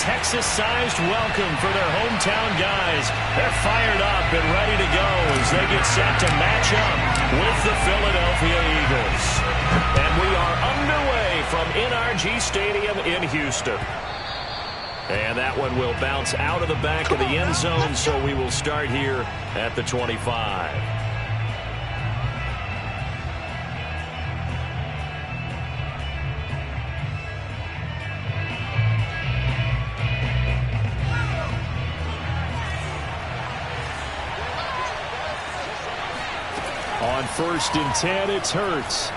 Texas-sized welcome for their hometown guys. They're fired up and ready to go as they get set to match up with the Philadelphia Eagles. And we are underway from NRG Stadium in Houston. And that one will bounce out of the back of the end zone, so we will start here at the 25. On 1st and 10, it's Hurts.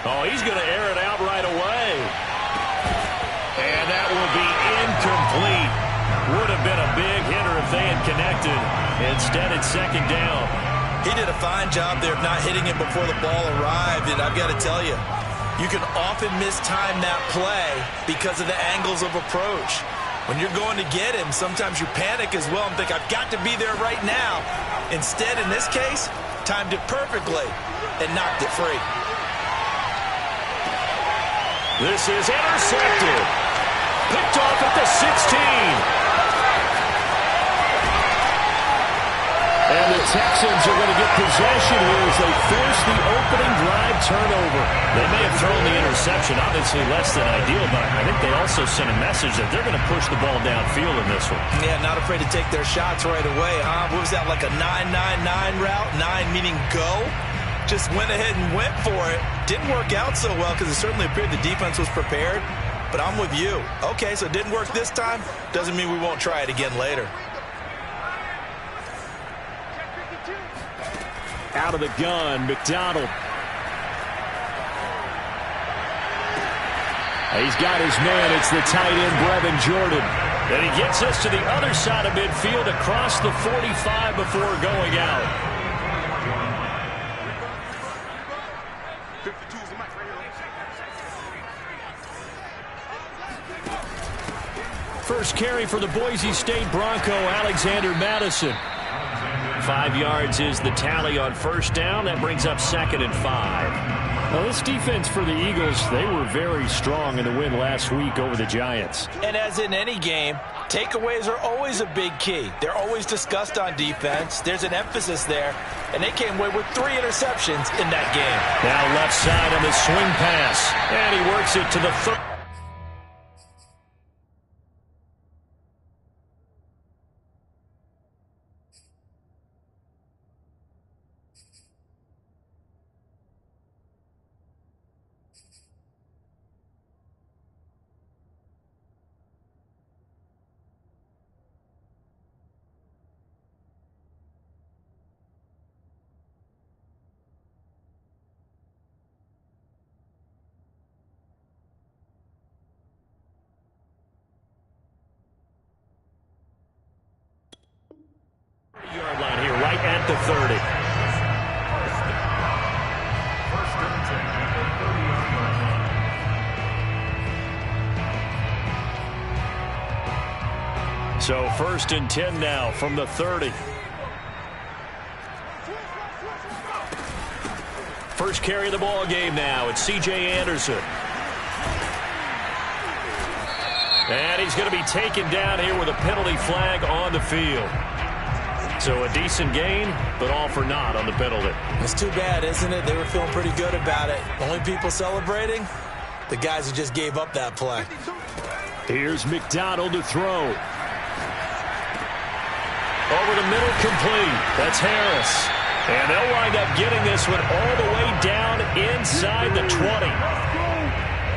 Oh, he's going to air it out right away. And that will be incomplete. Would have been a big hitter if they had connected. Instead, it's 2nd down. He did a fine job there of not hitting it before the ball arrived. And I've got to tell you, you can often mistime that play because of the angles of approach. When you're going to get him, sometimes you panic as well and think, I've got to be there right now. Instead, in this case, timed it perfectly and knocked it free. This is intercepted. Picked off at the 16. And the Texans are going to get possession here as they force the opening drive turnover. They may have thrown the interception, obviously less than ideal, but I think they also sent a message that they're going to push the ball downfield in this one. Yeah, not afraid to take their shots right away, huh? What was that, like a 9-9-9 route? 9 meaning go? Just went ahead and went for it. Didn't work out so well because it certainly appeared the defense was prepared. But I'm with you. Okay, so it didn't work this time. Doesn't mean we won't try it again later. Out of the gun, McDonald. He's got his man. It's the tight end, Brevin Jordan. And he gets us to the other side of midfield across the 45 before going out. First carry for the Boise State Bronco, Alexander Madison. 5 yards is the tally on 1st down. That brings up 2nd and 5. Now, this defense for the Eagles, they were very strong in the win last week over the Giants. And as in any game, takeaways are always a big key. They're always discussed on defense. There's an emphasis there, and they came away with 3 interceptions in that game. Now left side on the swing pass, and he works it to the 3rd. Yard line here, right at the 30. So 1st and 10 now from the 30. First carry of the ball game now. It's C.J. Anderson. And he's going to be taken down here with a penalty flag on the field. So a decent gain, but all for naught on the penalty. It's too bad, isn't it? They were feeling pretty good about it. Only people celebrating, the guys who just gave up that play. Here's McDonald to throw. Over the middle, complete. That's Harris. And they'll wind up getting this one all the way down inside the 20.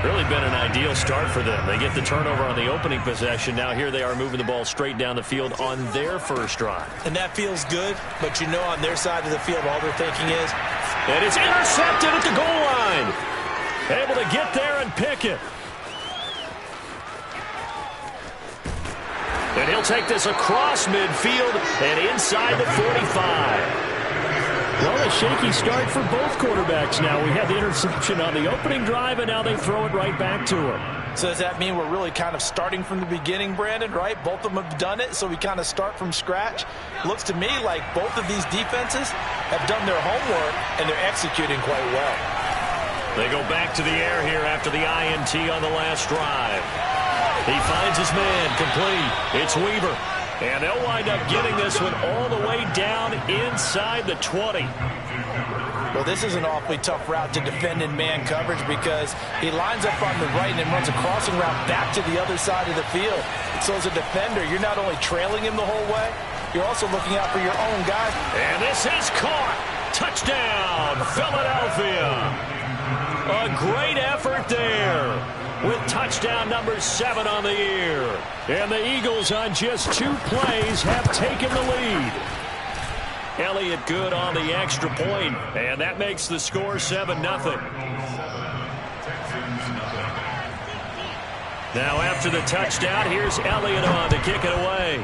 Really been an ideal start for them. They get the turnover on the opening possession. Now here they are moving the ball straight down the field on their first drive. And that feels good, but you know on their side of the field all they're thinking is. And it's intercepted at the goal line. Able to get there and pick it. And he'll take this across midfield and inside the 45. Well, a shaky start for both quarterbacks now. We had the interception on the opening drive, and now they throw it right back to him. So does that mean we're really kind of starting from the beginning, Brandon, right? Both of them have done it, so we kind of start from scratch. Looks to me like both of these defenses have done their homework, and they're executing quite well. They go back to the air here after the INT on the last drive. He finds his man, complete. It's Weaver. And they'll wind up getting this one all the way down inside the 20. Well, this is an awfully tough route to defend in man coverage because he lines up on the right and then runs a crossing route back to the other side of the field. So as a defender, you're not only trailing him the whole way, you're also looking out for your own guys. And this is caught. Touchdown, Philadelphia. A great effort there with touchdown number 7 on the year. And the Eagles on just 2 plays have taken the lead. Elliott good on the extra point, and that makes the score 7-0. Now after the touchdown, here's Elliott on to kick it away.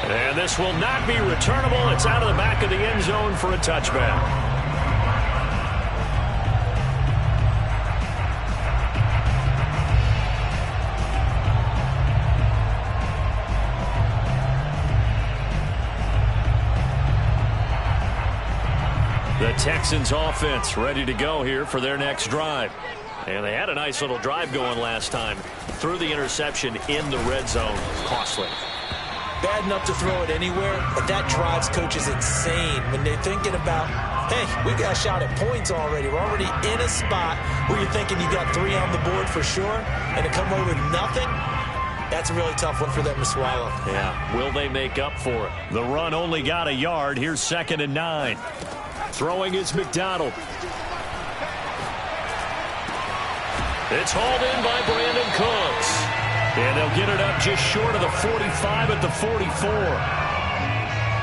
And this will not be returnable. It's out of the back of the end zone for a touchback. The Texans offense ready to go here for their next drive. And they had a nice little drive going last time. Threw the interception in the red zone. Costly. Bad enough to throw it anywhere, but that drives coaches insane when they're thinking about, hey, we got a shot at points already. We're already in a spot where you're thinking you got 3 on the board for sure, and to come away with nothing, that's a really tough one for them to swallow. Yeah, will they make up for it? The run only got a yard. Here's 2nd and 9. Throwing is McDonald. It's hauled in by Brandon Cooks. And they'll get it up just short of the 45 at the 44.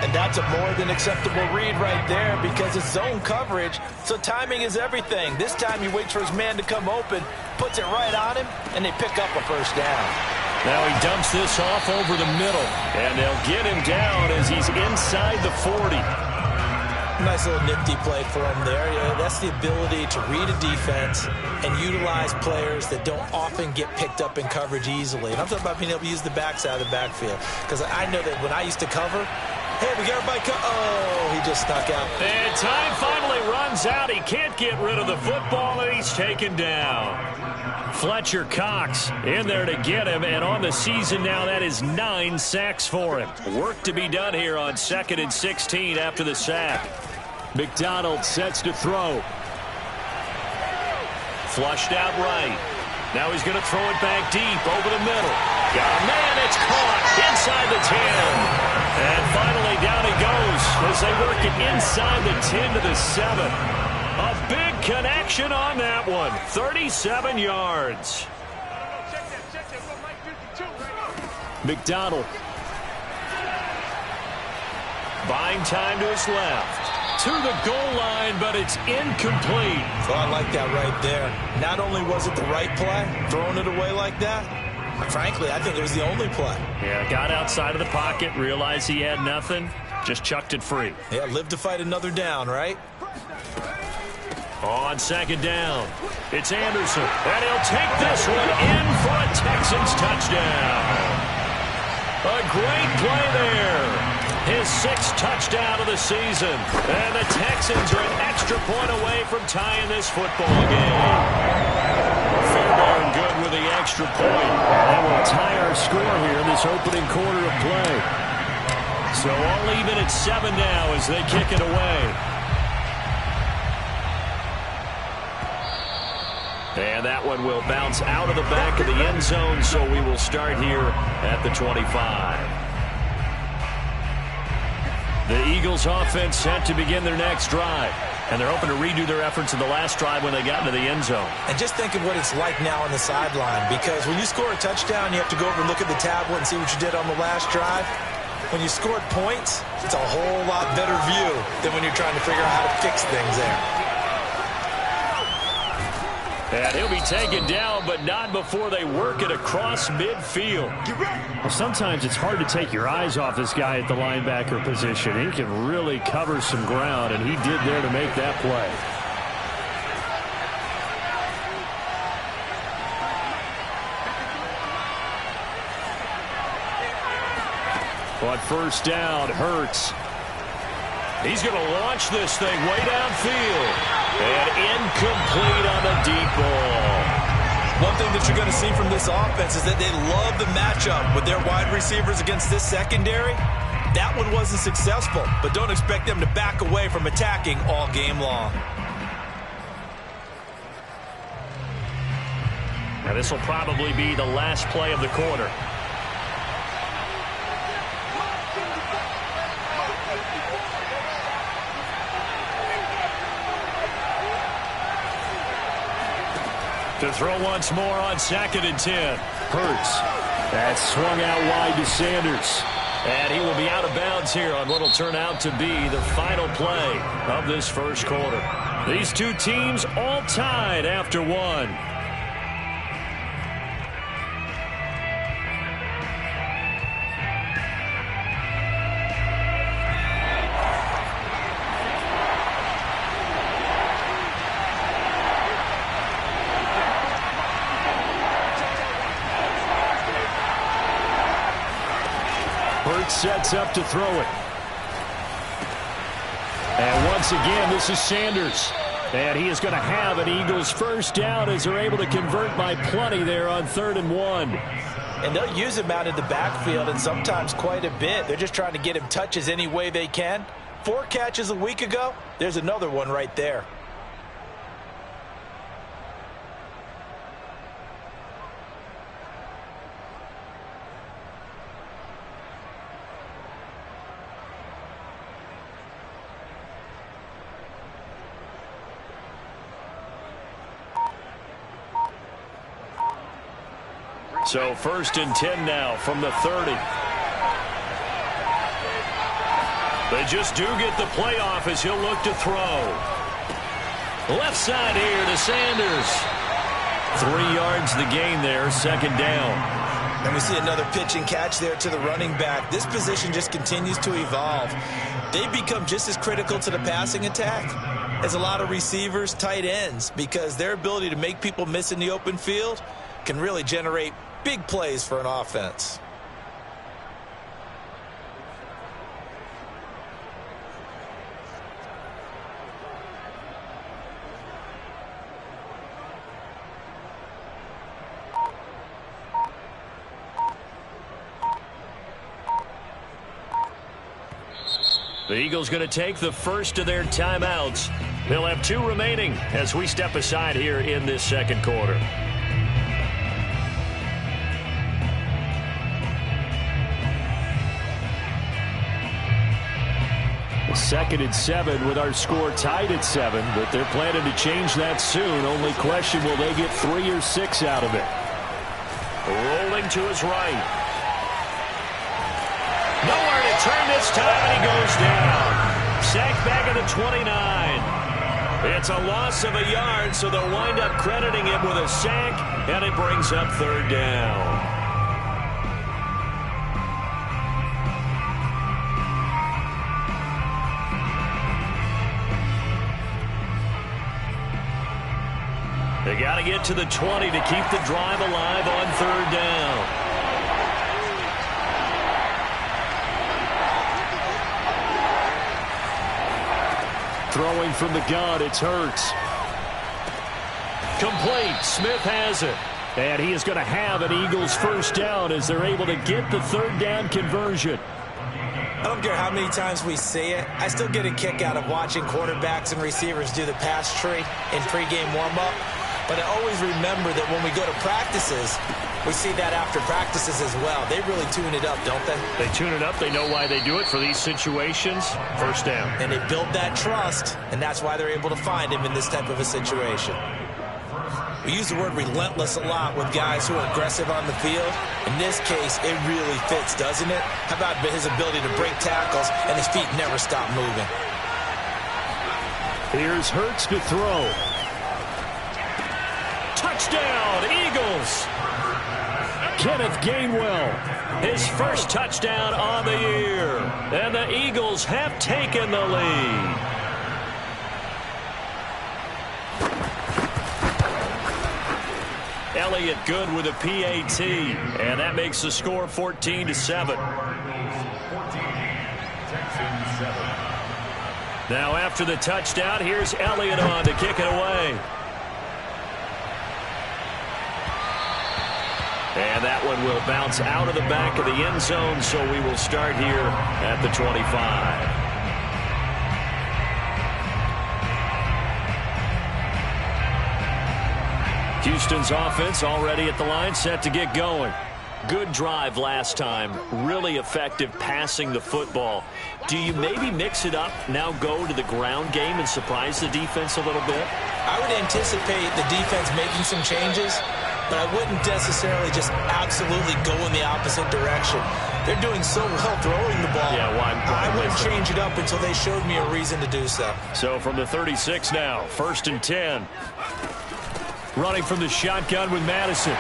And that's a more than acceptable read right there because it's zone coverage, so timing is everything. This time he waits for his man to come open, puts it right on him, and they pick up a first down. Now he dumps this off over the middle, and they'll get him down as he's inside the 40. Nice little nifty play for him there. Yeah, that's the ability to read a defense and utilize players that don't often get picked up in coverage easily. And I'm talking about being able to use the backside of the backfield. Because I know that when I used to cover, hey, we got everybody oh, he just snuck out. And time finally runs out. He can't get rid of the football, and he's taken down. Fletcher Cox in there to get him, and on the season now, that is 9 sacks for him. Work to be done here on 2nd and 16 after the sack. McDonald sets to throw. Flushed out right. Now he's going to throw it back deep over the middle. Got a man, it's caught inside the 10. And finally down he goes as they work it inside the 10 to the 7. A big connection on that one. 37 yards. McDonald. Buying time to his left. To the goal line, but it's incomplete. Well, I like that right there. Not only was it the right play, throwing it away like that, frankly, I think it was the only play. Yeah, got outside of the pocket, realized he had nothing, just chucked it free. Yeah, live to fight another down, right? On 2nd down, it's Anderson, and he'll take this one in for a Texans touchdown. A great play there. His 6th touchdown of the season. And the Texans are an extra point away from tying this football game. Fairbairn good with the extra point. That will tie our score here in this opening quarter of play. So all even at 7 now as they kick it away. And that one will bounce out of the back of the end zone, so we will start here at the 25. The Eagles offense set to begin their next drive. And they're hoping to redo their efforts in the last drive when they got into the end zone. And just think of what it's like now on the sideline. Because when you score a touchdown, you have to go over and look at the tablet and see what you did on the last drive. When you scored points, it's a whole lot better view than when you're trying to figure out how to fix things there. And he'll be taken down, but not before they work it across midfield. Well, sometimes it's hard to take your eyes off this guy at the linebacker position. He can really cover some ground, and he did there to make that play. On 1st down, Hurts. He's going to launch this thing way downfield. And incomplete on the deep ball. One thing that you're going to see from this offense is that they love the matchup with their wide receivers against this secondary. That one wasn't successful, but don't expect them to back away from attacking all game long. Now this will probably be the last play of the quarter. To throw once more on 2nd and 10. Hurts. That's swung out wide to Sanders. And he will be out of bounds here on what will turn out to be the final play of this first quarter. These two teams all tied after one. Sets up to throw it. And once again, this is Sanders. And he is going to have an Eagles first down as they're able to convert by plenty there on 3rd and 1. And they'll use him out in the backfield, and sometimes quite a bit. They're just trying to get him touches any way they can. 4 catches a week ago. There's another one right there. So 1st and 10 now from the 30. They just do get the playoff as he'll look to throw. Left side here to Sanders. 3 yards the gain there, 2nd down. And we see another pitch and catch there to the running back. This position just continues to evolve. They become just as critical to the passing attack as a lot of receivers, tight ends, because their ability to make people miss in the open field can really generate big plays for an offense. The Eagles going to take the first of their timeouts. They'll have 2 remaining as we step aside here in this second quarter. 2nd and 7 with our score tied at 7, but they're planning to change that soon. Only question, will they get 3 or 6 out of it? Rolling to his right. Nowhere to turn this time, and he goes down. Sacked back at the 29. It's a loss of a yard, so they'll wind up crediting him with a sack, and it brings up 3rd down. They got to get to the 20 to keep the drive alive on 3rd down. Throwing from the gun, it's Hurts. Complete. Smith has it. And he is going to have an Eagles first down as they're able to get the 3rd down conversion. I don't care how many times we see it. I still get a kick out of watching quarterbacks and receivers do the pass tree in pregame warm-up. But I always remember that when we go to practices, we see that after practices as well. They really tune it up, don't they? They tune it up. They know why they do it for these situations. First down. And they build that trust, and that's why they're able to find him in this type of a situation. We use the word relentless a lot with guys who are aggressive on the field. In this case, it really fits, doesn't it? How about his ability to break tackles and his feet never stop moving? Here's Hurts to throw. Touchdown, Eagles. Kenneth Gainwell. His first touchdown on the year. And the Eagles have taken the lead. Elliott good with a PAT. And that makes the score 14-7. Now after the touchdown, here's Elliott on to kick it away. And that one will bounce out of the back of the end zone, so we will start here at the 25. Houston's offense already at the line, set to get going. Good drive last time. Really effective passing the football. Do you maybe mix it up, now go to the ground game and surprise the defense a little bit? I would anticipate the defense making some changes, but I wouldn't necessarily just absolutely go in the opposite direction. They're doing so well throwing the ball. Yeah, I wouldn't change it up until they showed me a reason to do so. So from the 36 now, 1st and 10. Running from the shotgun with Madison.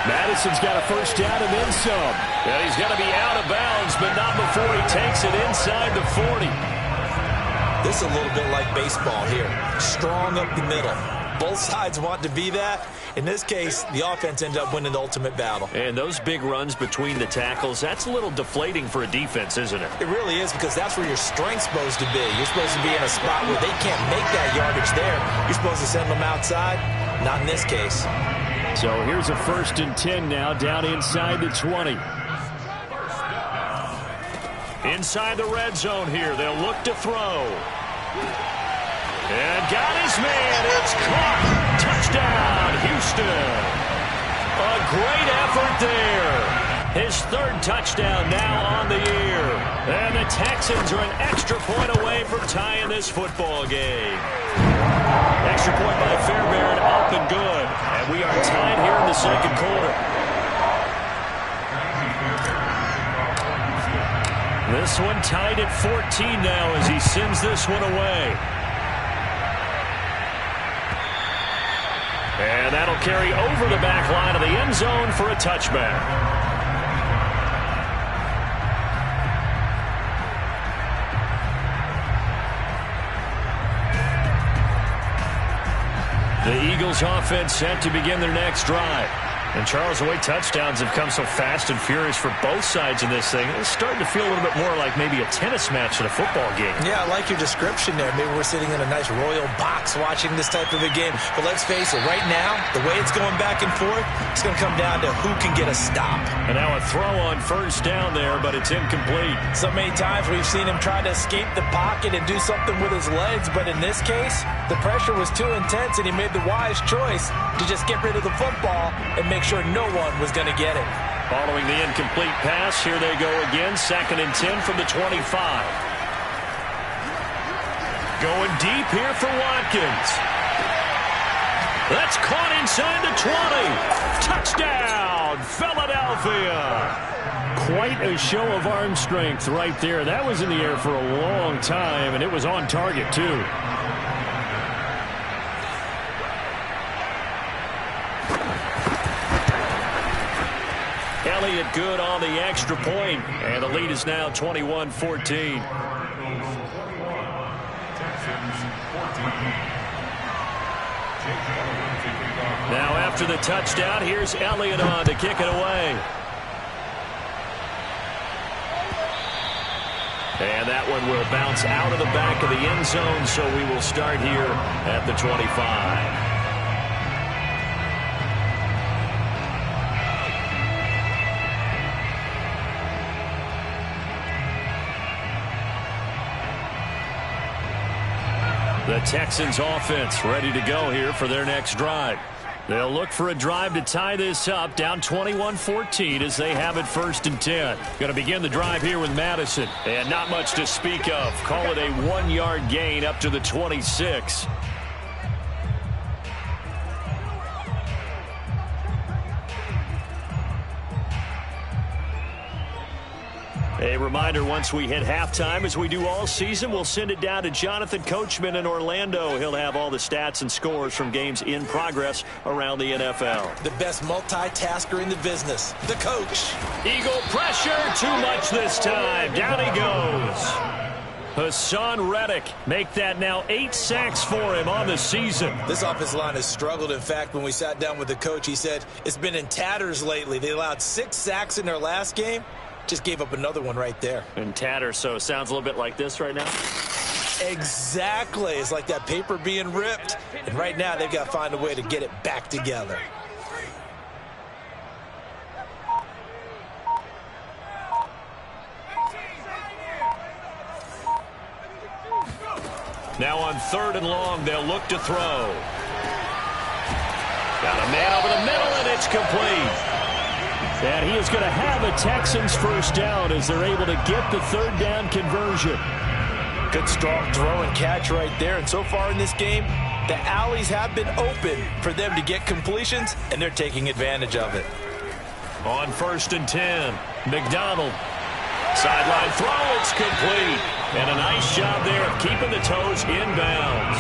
Madison's got a first down and then some. And he's going to be out of bounds, but not before he takes it inside the 40. This is a little bit like baseball here. Strong up the middle. Both sides want to be that. In this case, the offense ended up winning the ultimate battle. And those big runs between the tackles, that's a little deflating for a defense, isn't it? It really is, because that's where your strength's supposed to be. You're supposed to be in a spot where they can't make that yardage there. You're supposed to send them outside. Not in this case. So here's a 1st and 10 now, down inside the 20. Inside the red zone here. They'll look to throw. And got his man. It's caught. Touchdown, Houston. A great effort there. His 3rd touchdown now on the year. And the Texans are an extra point away from tying this football game. Extra point by Fairbairn, up and good. And we are tied here in the 2nd quarter. This one tied at 14 now as he sends this one away. And that'll carry over the back line of the end zone for a touchback. The Eagles offense set to begin their next drive. And, Charles, the way touchdowns have come so fast and furious for both sides in this thing, it's starting to feel a little bit more like maybe a tennis match than a football game. Yeah, I like your description there. Maybe we're sitting in a nice royal box watching this type of a game. But let's face it, right now, the way it's going back and forth, it's going to come down to who can get a stop. And now a throw on 1st down there, but it's incomplete. So many times we've seen him try to escape the pocket and do something with his legs, but in this case, the pressure was too intense and he made the wise choice to just get rid of the football and make sure no one was going to get it. Following the incomplete pass, here they go again, 2nd and 10 from the 25. Going deep here for Watkins. That's caught inside the 20. Touchdown, Philadelphia. Quite a show of arm strength right there. That was in the air for a long time, and it was on target, too. Elliott good on the extra point, and the lead is now 21-14. Now after the touchdown, here's Elliott on to kick it away. And that one will bounce out of the back of the end zone, so we will start here at the 25. The Texans offense ready to go here for their next drive. They'll look for a drive to tie this up, down 21-14 as they have it 1st and 10. Going to begin the drive here with Madison. And not much to speak of. Call it a 1-yard gain up to the 26. A reminder, once we hit halftime, as we do all season, we'll send it down to Jonathan Coachman in Orlando. He'll have all the stats and scores from games in progress around the NFL. The best multitasker in the business, the coach. Eagle pressure, too much this time. Down he goes. Hassan Reddick, make that now 8 sacks for him on the season. This offensive line has struggled. In fact, when we sat down with the coach, he said it's been in tatters lately. They allowed 6 sacks in their last game. Just gave up another one right there. And tatter, so sounds a little bit like this right now. Exactly. It's like that paper being ripped. And right now, they've got to find a way to get it back together. Now on 3rd and long, they'll look to throw. Got a man over the middle, and it's complete. And he is going to have a Texans first down as they're able to get the 3rd down conversion. Good strong throw and catch right there. And so far in this game, the alleys have been open for them to get completions, and they're taking advantage of it. On 1st and 10, McDonald. Sideline throw, it's complete. And a nice job there of keeping the toes inbounds.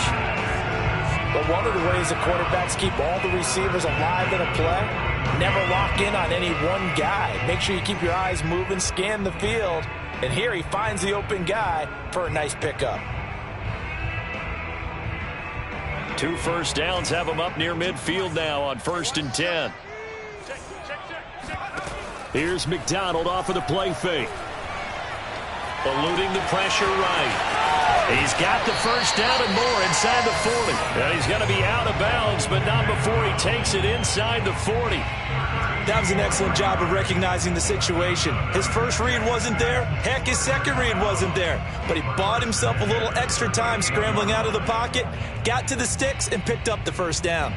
But one of the ways the quarterbacks keep all the receivers alive in a play, never lock in on any one guy. Make sure you keep your eyes moving, scan the field. And here he finds the open guy for a nice pickup. 2 first downs have him up near midfield now on 1st and 10. Here's McDonald off of the play fake. Eluding the pressure right. He's got the first down and more inside the 40. And he's going to be out of bounds, but not before he takes it inside the 40. That was an excellent job of recognizing the situation. His first read wasn't there. Heck, his second read wasn't there. But he bought himself a little extra time scrambling out of the pocket, got to the sticks, and picked up the first down.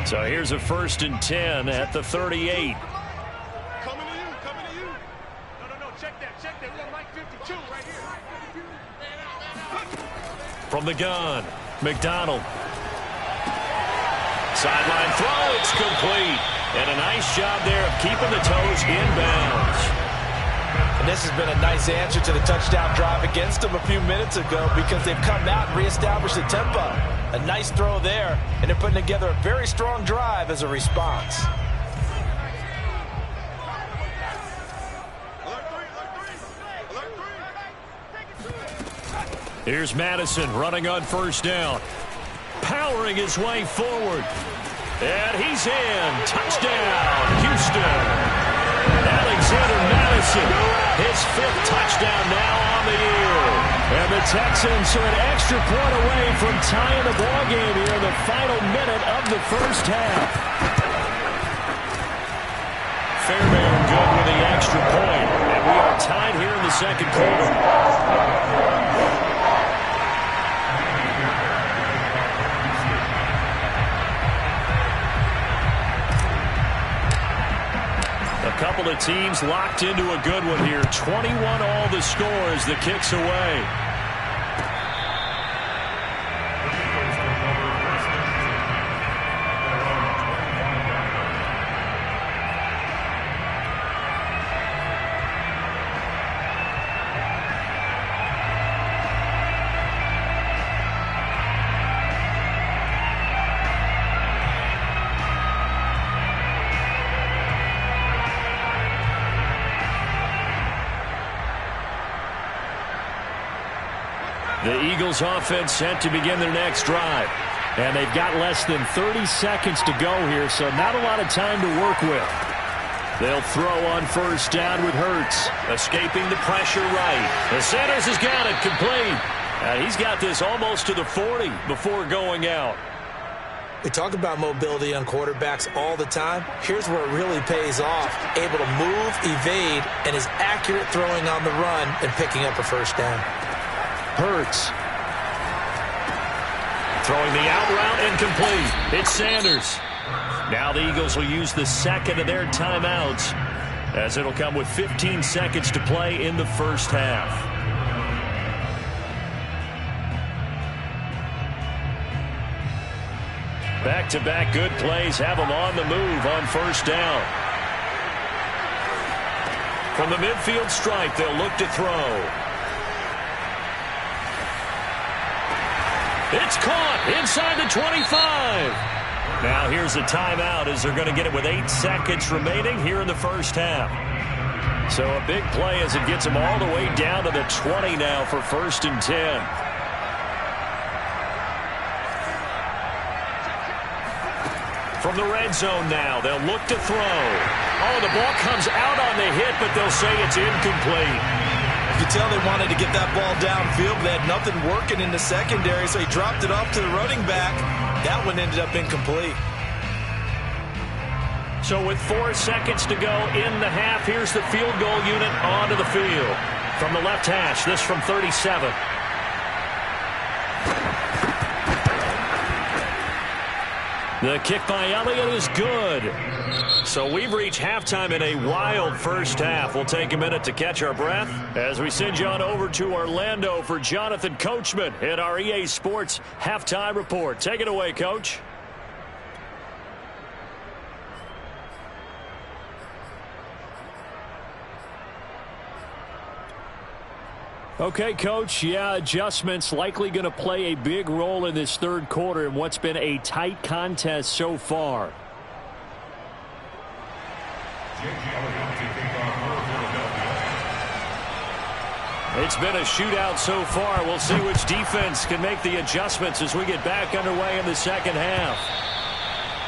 So here's a 1st and 10 at the 38. From the gun, McDonald. Sideline throw, it's complete. And a nice job there of keeping the toes inbounds. And this has been a nice answer to the touchdown drive against them a few minutes ago because they've come out and reestablished the tempo. A nice throw there, and they're putting together a very strong drive as a response. Here's Madison running on 1st down. Powering his way forward. And he's in. Touchdown, Houston. Alexander Madison, his 5th touchdown now on the year. And the Texans are an extra point away from tying the ball game here in the final minute of the first half. Fairbairn good with the extra point. And we are tied here in the 2nd quarter. A couple of teams locked into a good one here. 21 all the score as the kick's away. The Eagles offense set to begin their next drive. And they've got less than 30 seconds to go here, so not a lot of time to work with. They'll throw on 1st down with Hurts. Escaping the pressure right. The Sanders has got it complete. He's got this almost to the 40 before going out. We talk about mobility on quarterbacks all the time. Here's where it really pays off. Able to move, evade, and is accurate throwing on the run and picking up a first down. Hurts. Throwing the out route incomplete. It's Sanders. Now the Eagles will use the 2nd of their timeouts as it'll come with 15 seconds to play in the first half. Back-to-back good plays have them on the move on 1st down. From the midfield stripe, they'll look to throw. It's caught inside the 25. Now here's a timeout as they're going to get it with 8 seconds remaining here in the first half. So a big play as it gets them all the way down to the 20 now for 1st and 10. From the red zone now, they'll look to throw. Oh, the ball comes out on the hit, but they'll say it's incomplete. You could tell they wanted to get that ball downfield, but they had nothing working in the secondary, so he dropped it off to the running back. That one ended up incomplete. So with 4 seconds to go in the half, here's the field goal unit onto the field. From the left hash, this from 37. The kick by Elliott is good. So we've reached halftime in a wild first half. We'll take a minute to catch our breath as we send you on over to Orlando for Jonathan Coachman in our EA Sports Halftime Report. Take it away, Coach. Okay, Coach, yeah, adjustments likely going to play a big role in this third quarter in what's been a tight contest so far. It's been a shootout so far. We'll see which defense can make the adjustments as we get back underway in the second half.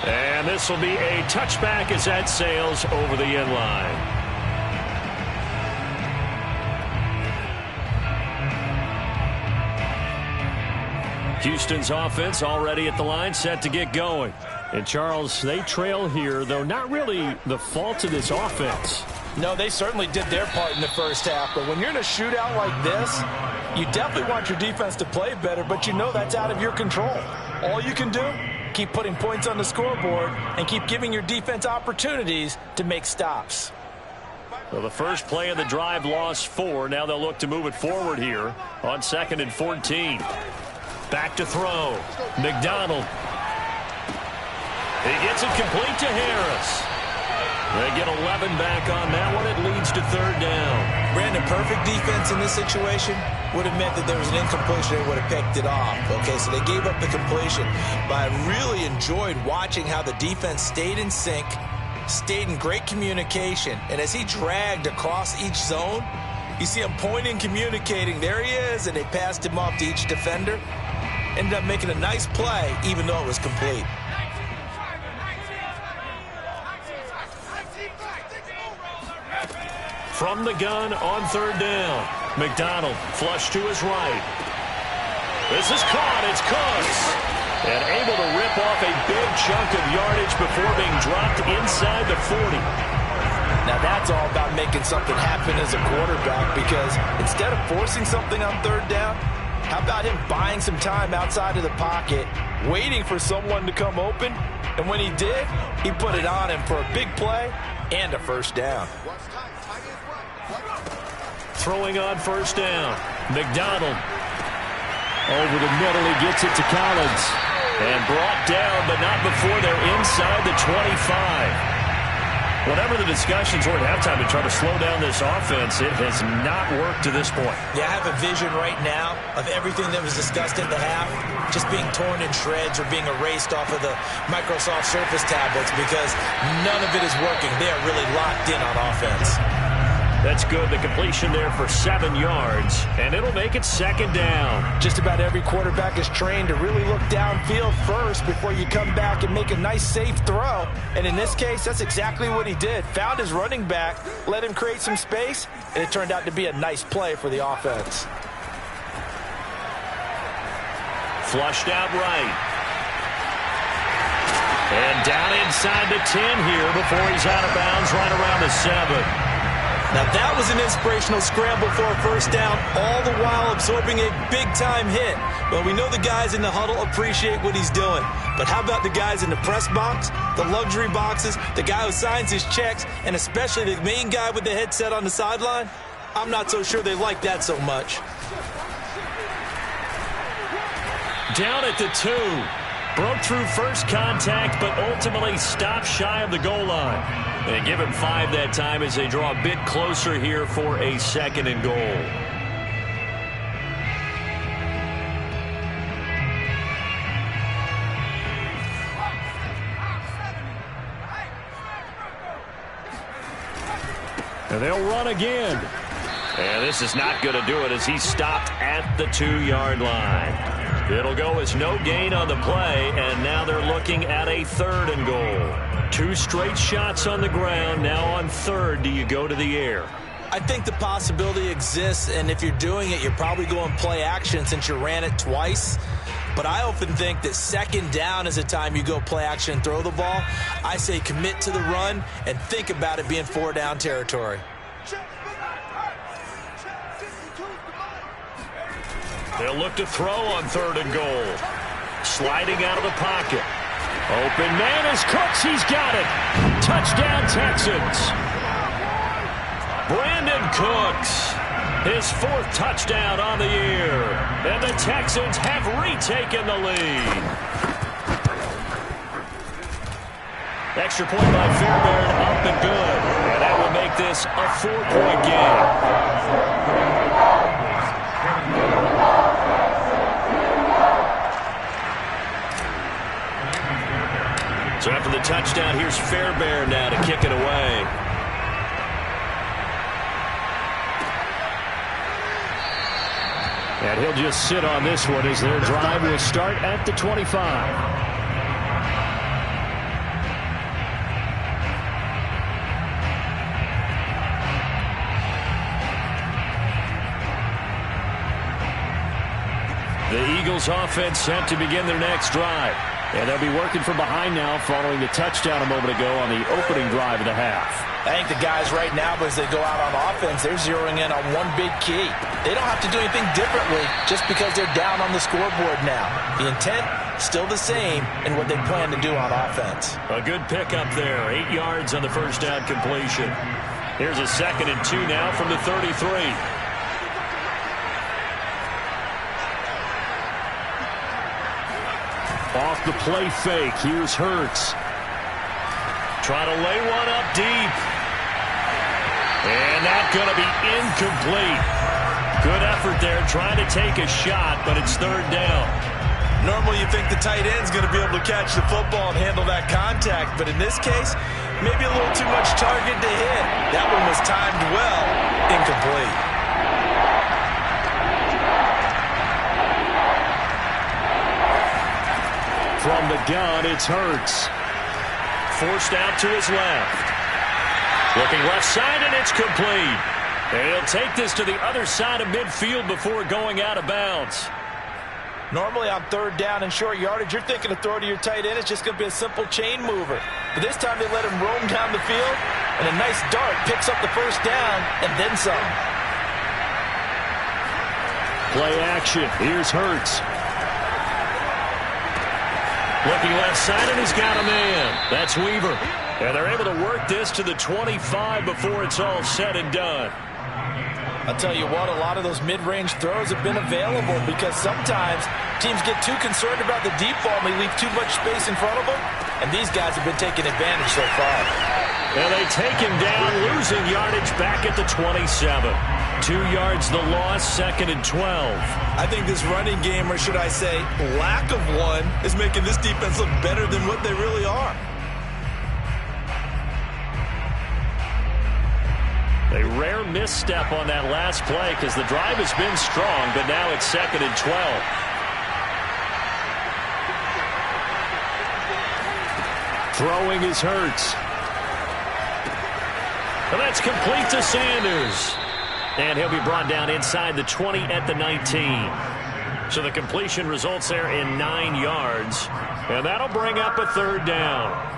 And this will be a touchback as that sails over the end line. Houston's offense already at the line, set to get going. And, Charles, they trail here, though not really the fault of this offense. No, they certainly did their part in the first half. But when you're in a shootout like this, you definitely want your defense to play better, but you know that's out of your control. All you can do, keep putting points on the scoreboard and keep giving your defense opportunities to make stops. Well, the first play of the drive lost 4. Now they'll look to move it forward here on 2nd and 14. Back to throw. McDonald. He gets it complete to Harris. They get 11 back on that one. It leads to 3rd down. Brandon, perfect defense in this situation would have meant that there was an incompletion. They would have picked it off. Okay, so they gave up the completion. But I really enjoyed watching how the defense stayed in sync, stayed in great communication. And as he dragged across each zone, you see him pointing, communicating. There he is, and they passed him off to each defender. Ended up making a nice play, even though it was complete. From the gun on 3rd down. McDonald flush to his right. This is caught. It's Cooks. And able to rip off a big chunk of yardage before being dropped inside the 40. Now that's all about making something happen as a quarterback, because instead of forcing something on 3rd down, how about him buying some time outside of the pocket, waiting for someone to come open, and when he did, he put it on him for a big play and a 1st down. Throwing on 1st down. McDonald. Over the middle, he gets it to Collins. And brought down, but not before they're inside the 25. Whatever the discussions were at halftime to try to slow down this offense, it has not worked to this point. Yeah, I have a vision right now of everything that was discussed at the half just being torn in shreds or being erased off of the Microsoft Surface tablets, because none of it is working. They are really locked in on offense. That's good. The completion there for 7 yards, and it'll make it 2nd down. Just about every quarterback is trained to really look downfield first before you come back and make a nice, safe throw. And in this case, that's exactly what he did. Found his running back, let him create some space, and it turned out to be a nice play for the offense. Flushed out right. And down inside the 10 here before he's out of bounds right around the 7. Now that was an inspirational scramble for a 1st down, all the while absorbing a big-time hit. Well, we know the guys in the huddle appreciate what he's doing. But how about the guys in the press box, the luxury boxes, the guy who signs his checks, and especially the main guy with the headset on the sideline? I'm not so sure they like that so much. Down at the 2. Broke through first contact, but ultimately stopped shy of the goal line. They give him 5 that time as they draw a bit closer here for a 2nd and goal. And they'll run again. And this is not going to do it as he stopped at the 2-yard line. It'll go as no gain on the play, and now they're looking at a 3rd and goal. 2 straight shots on the ground. Now on 3rd, do you go to the air? I think the possibility exists, and if you're doing it, you're probably going play action since you ran it twice. But I often think that second down is a time you go play action and throw the ball. I say commit to the run and think about it being 4-down territory. They'll look to throw on 3rd and goal. Sliding out of the pocket. Open man is Cooks. He's got it. Touchdown, Texans. Brandon Cooks, his 4th touchdown on the year. And the Texans have retaken the lead. Extra point by Fairbairn, up and good. And that will make this a 4-point game. So after the touchdown, here's Fairbairn now to kick it away. And he'll just sit on this one as their drive will start at the 25. The Eagles offense set to begin their next drive. And they'll be working from behind now following the touchdown a moment ago on the opening drive of the half. I think the guys right now, as they go out on offense, they're zeroing in on one big key. They don't have to do anything differently just because they're down on the scoreboard now. The intent, still the same in what they plan to do on offense. A good pickup there. 8 yards on the first down completion. Here's a 2nd and 2 now from the 33. Off the play fake. Here's Hurts. Trying to lay one up deep. And that's going to be incomplete. Good effort there trying to take a shot, but it's 3rd down. Normally you think the tight end's going to be able to catch the football and handle that contact, but in this case, maybe a little too much target to hit. That one was timed well. Incomplete. From the gun, it's Hurts. Forced out to his left. Looking left side, and it's complete. And he'll take this to the other side of midfield before going out of bounds. Normally on 3rd down and short yardage, you're thinking to throw to your tight end. It's just going to be a simple chain mover. But this time they let him roam down the field, and a nice dart picks up the 1st down and then some. Play action. Here's Hurts. Looking left side, and he's got a man. That's Weaver. And they're able to work this to the 25 before it's all said and done. I'll tell you what, a lot of those mid-range throws have been available because sometimes teams get too concerned about the deep ball and they leave too much space in front of them. And these guys have been taking advantage so far. And they take him down, losing yardage back at the 27. 2 yards the loss, 2nd and 12. I think this running game, or should I say lack of one, is making this defense look better than what they really are. A rare misstep on that last play because the drive has been strong, but now it's 2nd and 12. Throwing is Hurts. And that's complete to Sanders. And he'll be brought down inside the 20 at the 19. So the completion results there in 9 yards. And that'll bring up a 3rd down.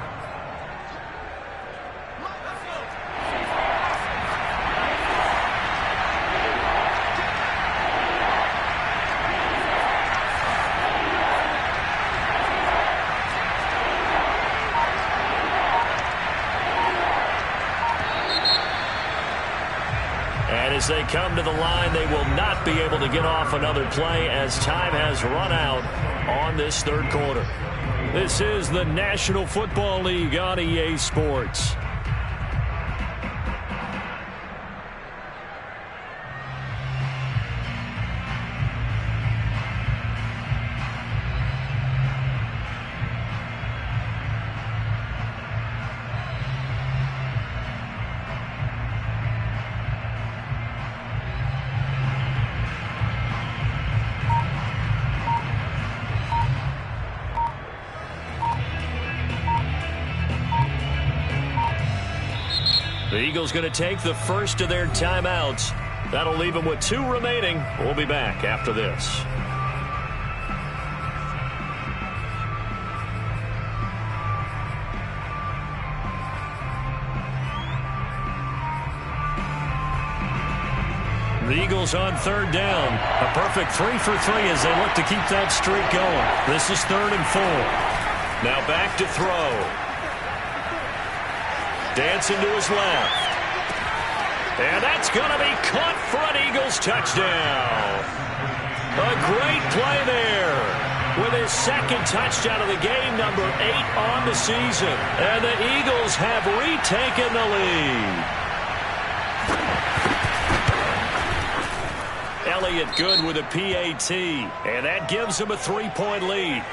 As they come to the line, they will not be able to get off another play as time has run out on this 3rd quarter. This is the National Football League on EA Sports. The Eagles going to take the first of their timeouts. That'll leave them with 2 remaining. We'll be back after this. The Eagles on 3rd down. A perfect 3 for 3 as they look to keep that streak going. This is 3rd and 4. Now back to throw. Dancing to his left. And that's going to be caught for an Eagles touchdown. A great play there. With his 2nd touchdown of the game, number 8 on the season. And the Eagles have retaken the lead. Elliott good with a PAT, and that gives him a 3-point lead.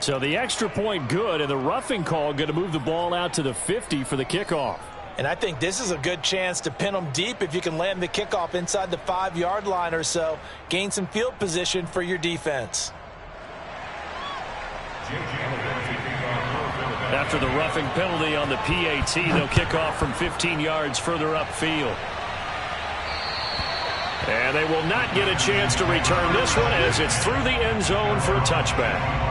So the extra point good, and the roughing call going to move the ball out to the 50 for the kickoff. And I think this is a good chance to pin them deep if you can land the kickoff inside the 5-yard line or so. Gain some field position for your defense. After the roughing penalty on the PAT, they'll kick off from 15 yards further upfield. And they will not get a chance to return this one as it's through the end zone for a touchback.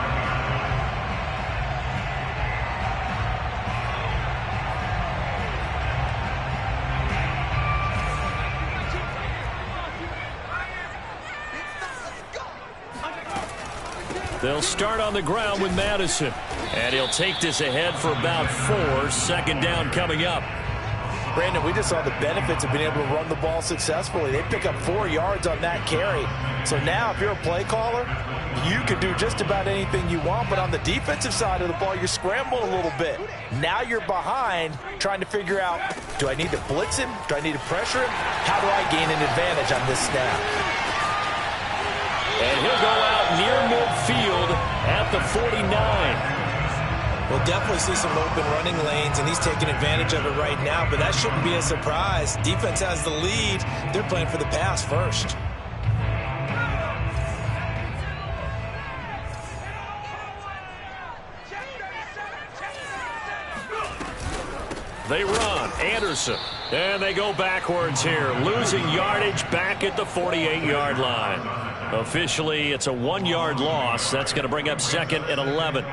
They'll start on the ground with Madison. And he'll take this ahead for about 4. 2nd down coming up. Brandon, we just saw the benefits of being able to run the ball successfully. They pick up 4 yards on that carry. So now if you're a play caller, you can do just about anything you want. But on the defensive side of the ball, you're scrambling a little bit. Now you're behind trying to figure out, do I need to blitz him? Do I need to pressure him? How do I gain an advantage on this snap? And he'll go out near midfield at the 49. We'll definitely see some open running lanes, and he's taking advantage of it right now, but that shouldn't be a surprise. Defense has the lead. They're playing for the pass first. They run. Anderson. And they go backwards here, losing yardage back at the 48-yard line. Officially, it's a 1-yard loss. That's going to bring up 2nd and 11.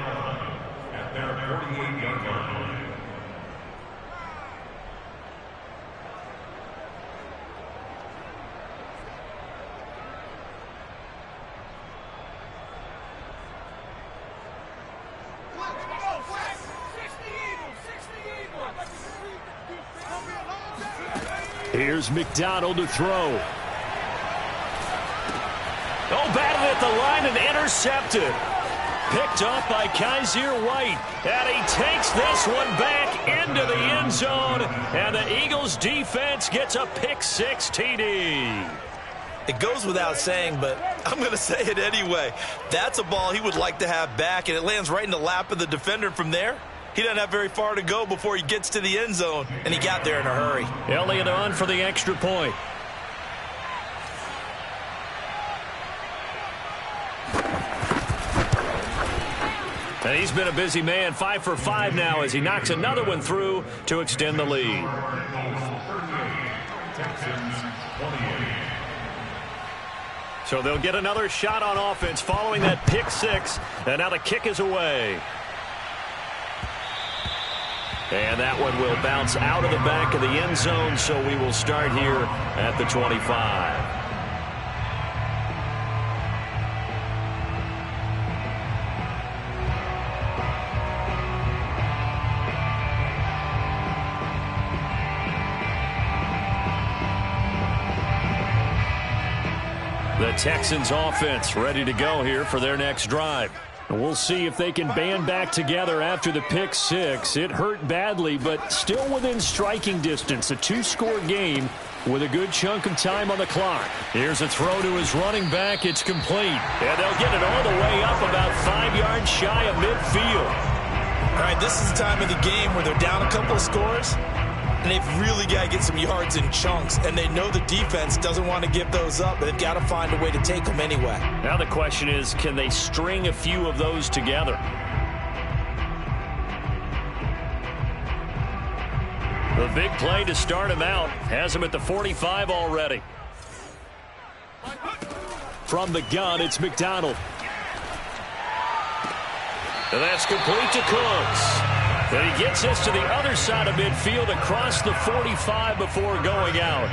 Here's McDonald to throw. Oh, batted at the line and intercepted. Picked up by Kaiser White. And he takes this one back into the end zone. And the Eagles defense gets a pick-6 TD. It goes without saying, but I'm going to say it anyway. That's a ball he would like to have back, and it lands right in the lap of the defender from there. He doesn't have very far to go before he gets to the end zone, and he got there in a hurry. Elliott on for the extra point. And he's been a busy man, 5 for 5 now as he knocks another one through to extend the lead. So they'll get another shot on offense following that pick-6, and now the kick is away. And that one will bounce out of the back of the end zone, so we will start here at the 25. The Texans offense ready to go here for their next drive. We'll see if they can band back together after the pick-6. It hurt badly, but still within striking distance. A 2-score game with a good chunk of time on the clock. Here's a throw to his running back. It's complete. And they'll get it all the way up about 5 yards shy of midfield. All right, this is the time of the game where they're down a couple of scores, and they've really got to get some yards in chunks, and they know the defense doesn't want to give those up, but they've got to find a way to take them anyway. Now the question is, can they string a few of those together? The big play to start him out has him at the 45 already. From the gun, it's McDonald. And that's complete to Cooks. And he gets us to the other side of midfield across the 45 before going out.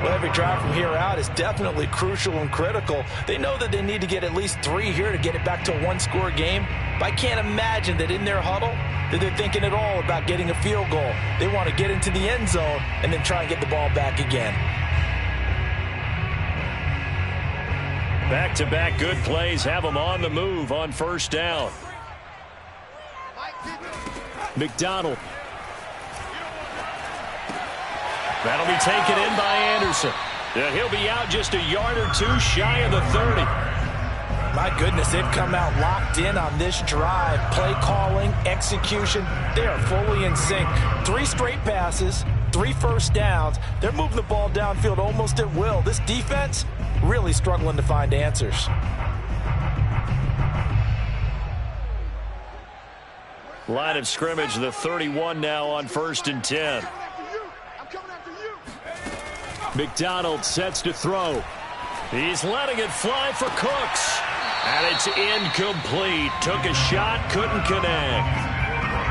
Well, every drive from here out is definitely crucial and critical. They know that they need to get at least 3 here to get it back to a one-score game. But I can't imagine that in their huddle that they're thinking at all about getting a field goal. They want to get into the end zone and then try and get the ball back again. Back-to-back good plays have them on the move on first down. McDonald. That'll be taken in by Anderson. And he'll be out just a yard or two shy of the 30. My goodness, they've come out locked in on this drive. Play calling, execution, they are fully in sync. 3 straight passes, 3 first downs. They're moving the ball downfield almost at will. This defense really struggling to find answers. Line of scrimmage, the 31 now on 1st and 10. McDonald sets to throw. He's letting it fly for Cooks. And it's incomplete. Took a shot, couldn't connect.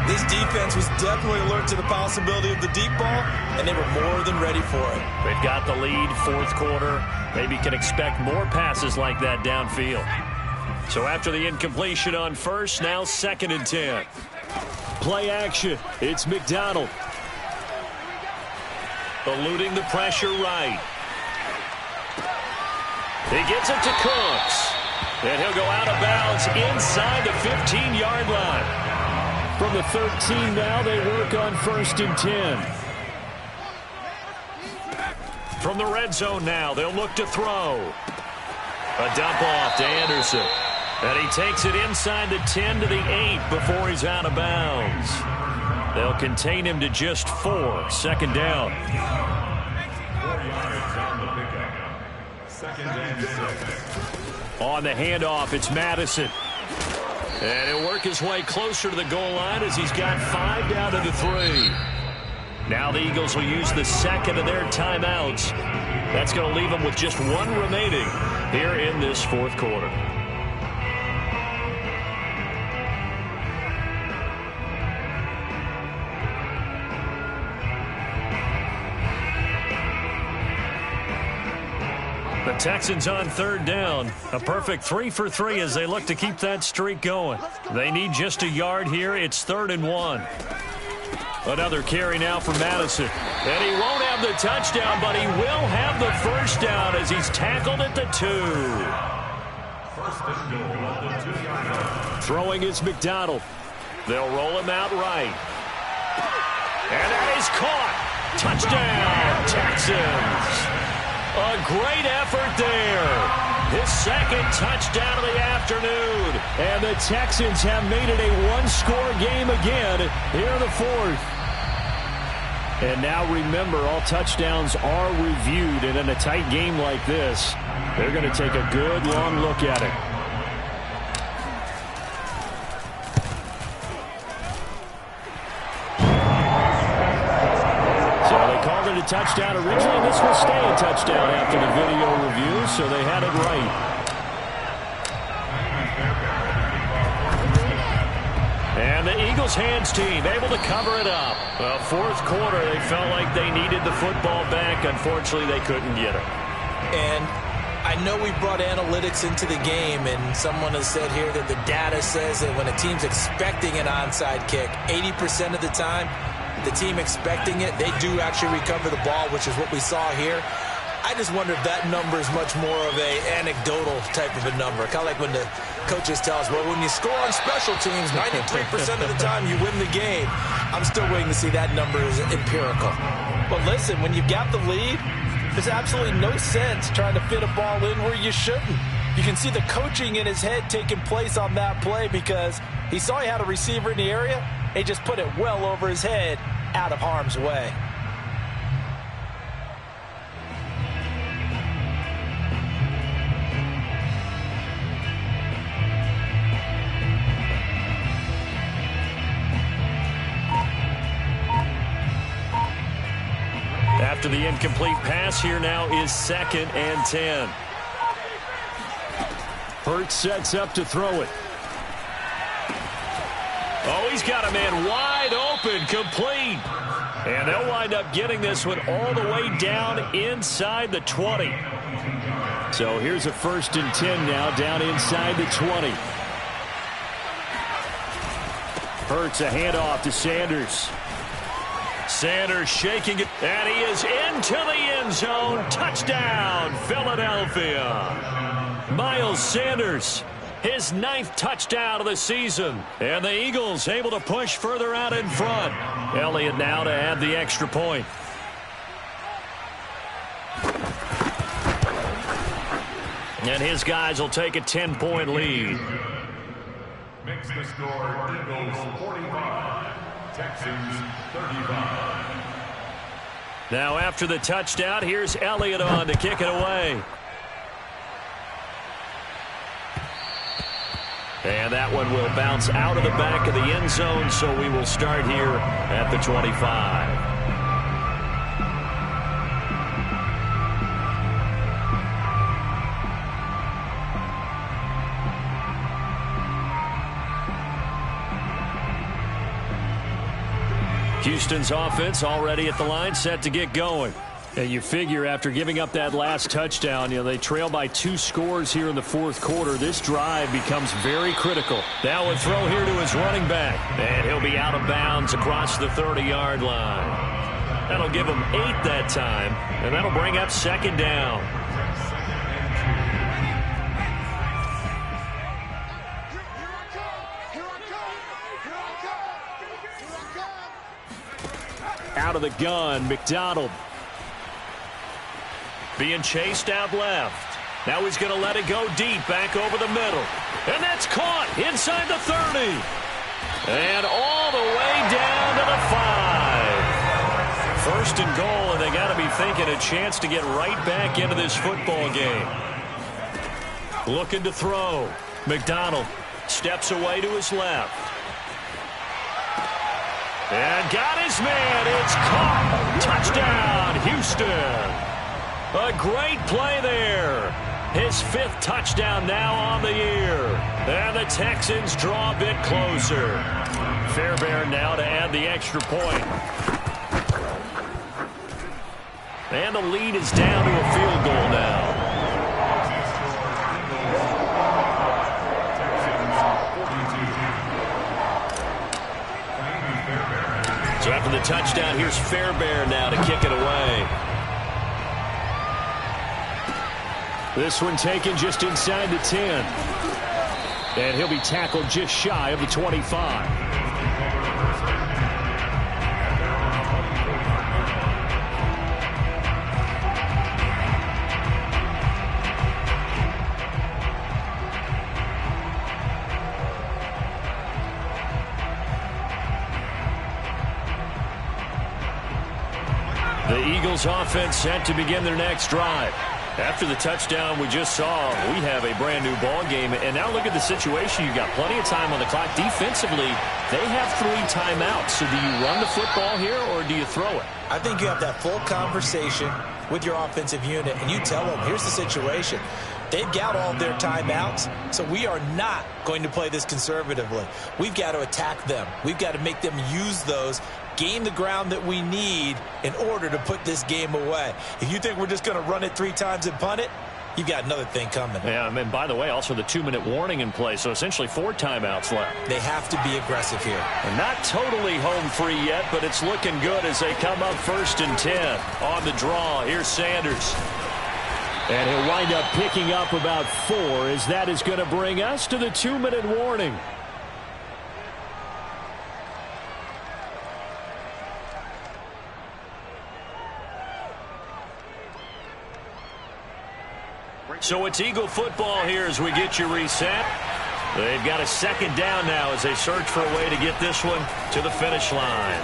This defense was definitely alert to the possibility of the deep ball, and they were more than ready for it. They've got the lead, 4th quarter. Maybe can expect more passes like that downfield. So after the incompletion on first, now 2nd and 10. Play action. It's McDonald. Eluding the pressure right. He gets it to Cooks. And he'll go out of bounds inside the 15-yard line. From the 13 now, they work on 1st and 10. From the red zone now, they'll look to throw. A dump off to Anderson. And he takes it inside the 10 to the 8 before he's out of bounds. They'll contain him to just 4. 2nd down. On the handoff, it's Madison. And he'll work his way closer to the goal line as he's got 5 down to the 3. Now the Eagles will use the 2nd of their timeouts. That's going to leave them with just 1 remaining here in this 4th quarter. The Texans on 3rd down. A perfect 3 for 3 as they look to keep that streak going. They need just a yard here. It's 3rd and 1. Another carry now for Madison. And he won't have the touchdown, but he will have the 1st down as he's tackled at the 2. Throwing is McDonald. They'll roll him out right. And that is caught. Touchdown, Texans. A great effort there. His 2nd touchdown of the afternoon. And the Texans have made it a 1-score game again here in the 4th. And now remember, all touchdowns are reviewed. And in a tight game like this, they're going to take a good long look at it. Touchdown originally. This will stay a touchdown after the video review, so they had it right. And the Eagles hands team able to cover it up. Well, 4th quarter, they felt like they needed the football back. Unfortunately, they couldn't get it. And I know we brought analytics into the game, and someone has said here that the data says that when a team's expecting an onside kick, 80% of the time, the team expecting it, they do actually recover the ball, which is what we saw here. I just wonder if that number is much more of a anecdotal type of a number. Kind of like when the coaches tell us, well, when you score on special teams, 93% of the time you win the game. I'm still waiting to see that number is empirical. But listen, when you've got the lead, there's absolutely no sense trying to fit a ball in where you shouldn't. You can see the coaching in his head taking place on that play because he saw he had a receiver in the area. He just put it well over his head, out of harm's way. after the incomplete pass. Here now is 2nd and 10. Hurts sets up to throw it. Oh, he's got a man wide open, complete. And they'll wind up getting this one all the way down inside the 20. So here's a 1st and 10 now down inside the 20. Hurts a handoff to Sanders. Sanders shaking it, and he is into the end zone. Touchdown, Philadelphia. Miles Sanders, his 9th touchdown of the season. And the Eagles able to push further out in front. Elliott now to add the extra point. And his guys will take a 10-point lead. Makes the score Eagles 45, Texans 35. Now after the touchdown, here's Elliott on to kick it away. And that one will bounce out of the back of the end zone, so we will start here at the 25. Houston's offense already at the line, set to get going. And you figure after giving up that last touchdown, they trail by 2 scores here in the 4th quarter. This drive becomes very critical. Now a throw here to his running back. And he'll be out of bounds across the 30-yard line. That'll give him 8 that time. And that'll bring up 2nd down. Out of the gun, McDonald. Being chased out left. Now he's going to let it go deep, back over the middle. And that's caught inside the 30. And all the way down to the 5. 1st and goal, and they got to be thinking a chance to get right back into this football game. Looking to throw. McDonald steps away to his left. And got his man. It's caught. Touchdown, Houston. A great play there. His 5th touchdown now on the year. And the Texans draw a bit closer. Fairbairn now to add the extra point. And the lead is down to a field goal now. So after the touchdown, here's Fairbairn now to kick it away. This one taken just inside the 10. And he'll be tackled just shy of the 25. The Eagles offense set to begin their next drive. After the touchdown we just saw, we have a brand new ball game. And now look at the situation. You've got plenty of time on the clock. Defensively, they have 3 timeouts. So do you run the football here or do you throw it? I think you have that full conversation with your offensive unit, and you tell them, here's the situation. They've got all their timeouts, so we are not going to play this conservatively. We've got to attack them. We've got to make them use those, gain the ground that we need in order to put this game away. If you think we're just going to run it 3 times and punt it, you've got another thing coming. Yeah, and by the way, also the 2-minute warning in play, so essentially 4 timeouts left. They have to be aggressive here. And not totally home free yet, but it's looking good as they come up 1st and 10. On the draw, here's Sanders. And he'll wind up picking up about 4 as that is going to bring us to the 2-minute warning. So it's Eagle football here as we get you reset. They've got a 2nd down now as they search for a way to get this one to the finish line.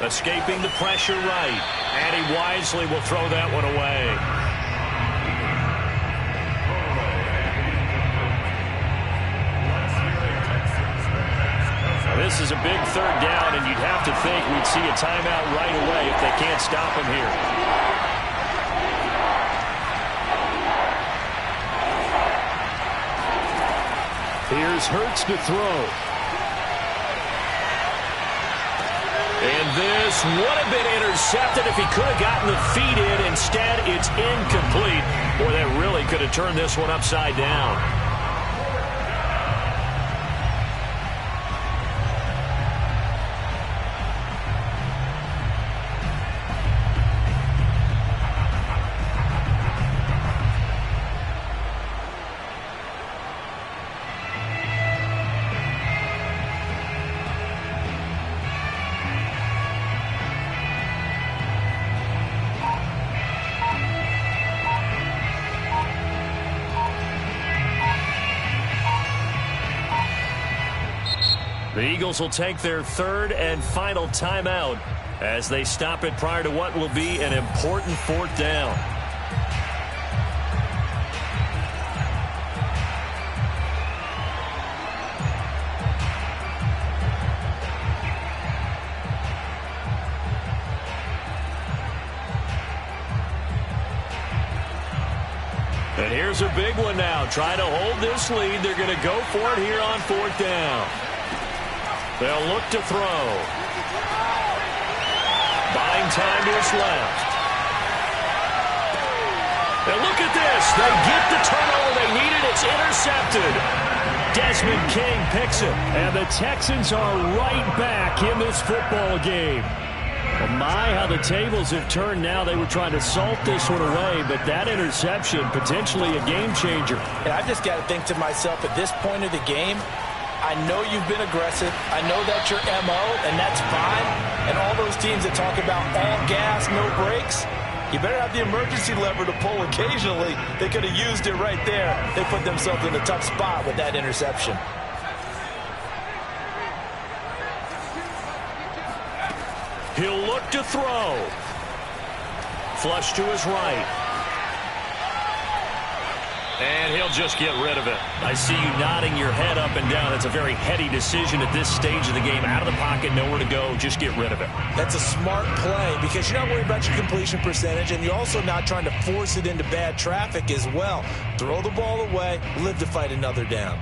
Escaping the pressure right. And he wisely will throw that one away. this is a big third down, and you'd have to think we'd see a timeout right away if they can't stop him here. Here's Hurts to throw. And this would have been intercepted if he could have gotten the feet in. Instead, it's incomplete. Boy, that really could have turned this one upside down. The Eagles will take their third and final timeout as they stop it prior to what will be an important fourth down. And here's a big one now. Trying to hold this lead. They're going to go for it here on fourth down. They'll look to throw. Buying time to his left. And look at this. They get the turnover they needed. It's intercepted. Desmond King picks it. And the Texans are right back in this football game. Well, my, how the tables have turned now. They were trying to salt this one away, but that interception, potentially a game changer. And I've just got to think to myself, at this point of the game, I know you've been aggressive. I know that's your MO, and that's fine. And all those teams that talk about all gas, no brakes, you better have the emergency lever to pull occasionally. They could have used it right there. They put themselves in a tough spot with that interception. He'll look to throw. Flush to his right. And he'll just get rid of it. I see you nodding your head up and down. It's a very heady decision at this stage of the game. Out of the pocket, nowhere to go. Just get rid of it. That's a smart play because you're not worried about your completion percentage, and you're also not trying to force it into bad traffic as well. Throw the ball away, live to fight another down.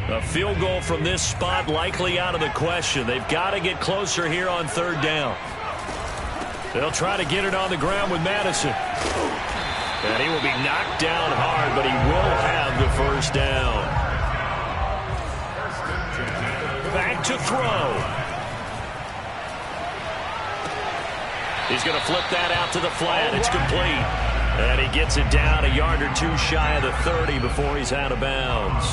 A field goal from this spot likely out of the question. They've got to get closer here on third down. They'll try to get it on the ground with Madison. And he will be knocked down hard, but he will have the first down. Back to throw. He's going to flip that out to the flat. It's complete. And he gets it down a yard or two shy of the 30 before he's out of bounds.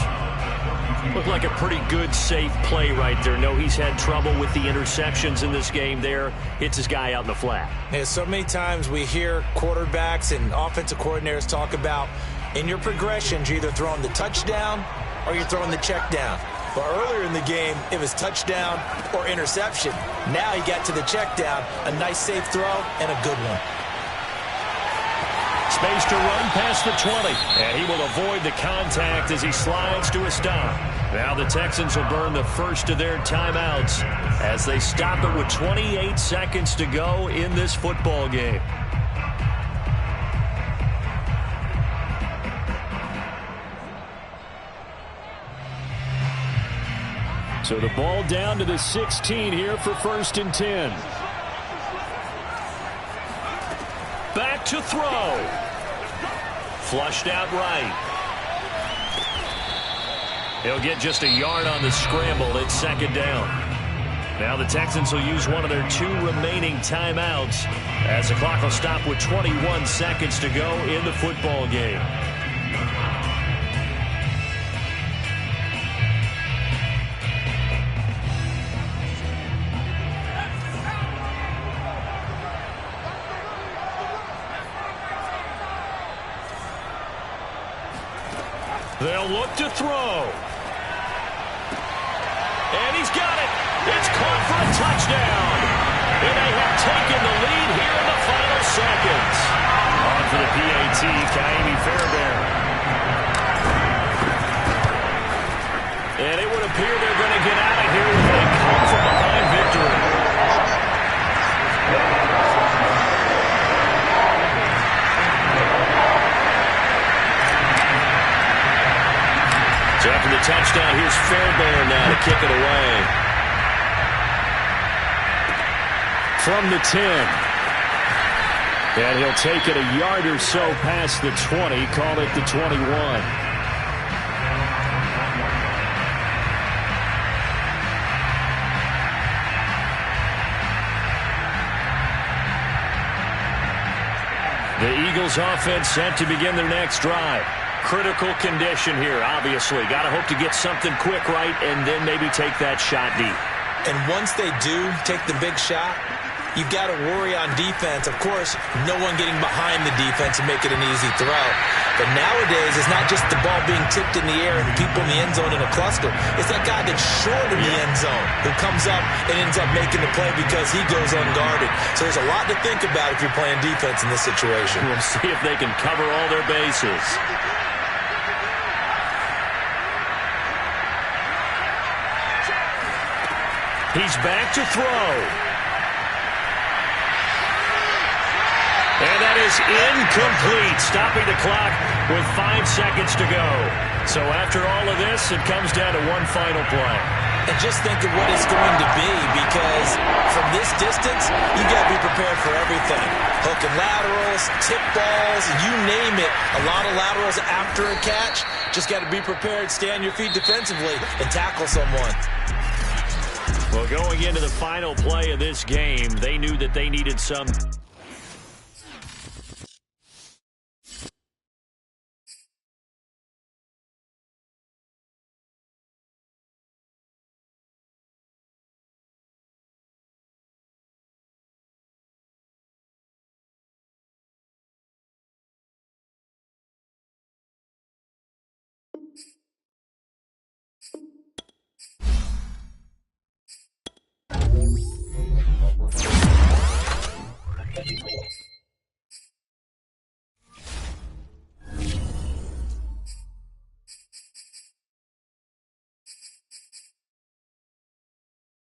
Looked like a pretty good, safe play right there. No, he's had trouble with the interceptions in this game there. Hits his guy out in the flat. Yeah, so many times we hear quarterbacks and offensive coordinators talk about in your progressions, you're either throwing the touchdown or you're throwing the check down. But earlier in the game, it was touchdown or interception. Now he got to the check down, a nice safe throw and a good one. Space to run past the 20. And he will avoid the contact as he slides to a stop. Now the Texans will burn the first of their timeouts as they stop it with 28 seconds to go in this football game. So the ball down to the 16 here for 1st and 10. Back to throw. Flushed out right. He'll get just a yard on the scramble. It's second down. Now the Texans will use one of their 2 remaining timeouts as the clock will stop with 21 seconds to go in the football game. They'll look to throw. And he's got it. It's caught for a touchdown. And they have taken the lead here in the final seconds. On for the PAT, Kaimi Fairbairn. appear they're going to get out of here with a come-from-behind victory. So after the touchdown, here's Fairbairn now to kick it away. From the 10. And he'll take it a yard or so past the 20, call it the 21. The Eagles offense set to begin their next drive. Critical condition here, obviously. Got to hope to get something quick right and then maybe take that shot deep. And once they do take the big shot, you've got to worry on defense. Of course, no one getting behind the defense and make it an easy throw. But nowadays, it's not just the ball being tipped in the air and people in the end zone in a cluster. It's that guy that's short in the end zone who comes up and ends up making the play because he goes unguarded. So there's a lot to think about if you're playing defense in this situation. We'll see if they can cover all their bases. He's back to throw. And that is incomplete, stopping the clock with 5 seconds to go. So after all of this, it comes down to one final play. And just think of what it's going to be, because from this distance, you got to be prepared for everything. Hook and laterals, tip balls, you name it. A lot of laterals after a catch. Just got to be prepared, stay on your feet defensively, and tackle someone. Well, going into the final play of this game, they knew that they needed some...